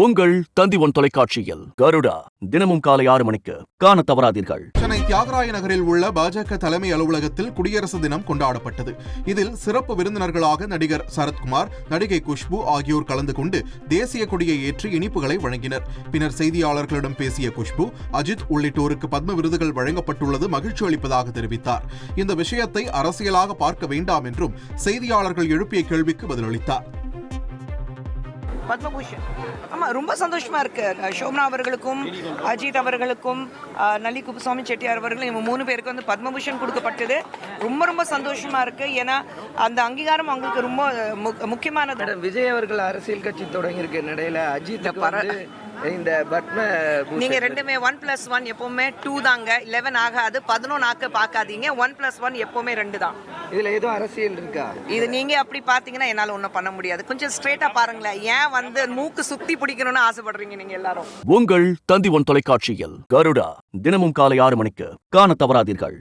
உங்கள் தந்தி ஒன் தொலைக்காட்சியில் கருடா தினமும் காலை 6 மணிக்கு காண தவறாதீர்கள். சென்னை தியாகராய நகரில் உள்ள பாஜக தலைமை அலுவலகத்தில் குடியரசு தினம் கொண்டாடப்பட்டது. இதில் சிறப்பு விருந்தினர்களாக நடிகர் சரத்குமார், நடிகை குஷ்பு ஆகியோர் கலந்து கொண்டு தேசிய கொடியை ஏற்றி இனிப்புகளை வழங்கினர். பின்னர் செய்தியாளர்களிடம் பேசிய குஷ்பு, அஜித் உள்ளிட்டோருக்கு பத்ம விருதுகள் வழங்கப்பட்டுள்ளது மகிழ்ச்சி அளிப்பதாக தெரிவித்தார். இந்த விஷயத்தை அரசியலாக பார்க்க வேண்டாம் என்றும் செய்தியாளர்கள் எழுப்பிய கேள்விக்கு பதிலளித்தார். பத்மபூஷன் ஆமாம், ரொம்ப சந்தோஷமா இருக்கு. சோம்னா அவர்களுக்கும் அஜித் அவர்களுக்கும் நல்லி குப்புசாமி செட்டியார் அவர்களும் இவங்க 3 பேருக்கு வந்து பத்மபூஷன் கொடுக்கப்பட்டது. ரொம்ப ரொம்ப சந்தோஷமா இருக்கு. ஏன்னா அந்த அங்கீகாரம் அவங்களுக்கு ரொம்ப முக்கியமானது. விஜய் அவர்கள் அரசியல் கட்சி தொடங்கியிருக்க நிலையில அஜித் இந்த பத்ம நீங்க ரெண்டுமே 1+1 எப்பவுமே 2 தாங்க. 11 ஆகாது, 11 ஆக்க பார்க்காதீங்க. 1+1 எப்பவுமே 2 தான். இதுல ஏதோ அரசியல் இருக்கா? இது நீங்க அப்படி பாத்தீங்கன்னா என்னால ஒன்றும் பண்ண முடியாது. கொஞ்சம் ஸ்ட்ரெயிட்டா பாருங்களேன். ஏன் வந்து மூக்கு சுத்தி பிடிக்கணும்னு ஆசைப்படுறீங்க நீங்க எல்லாரும்? உங்கள் தந்தி ஒன் தொலைக்காட்சியில் கருடா தினமும் காலை 6 மணிக்கு காண தவறாதீர்கள்.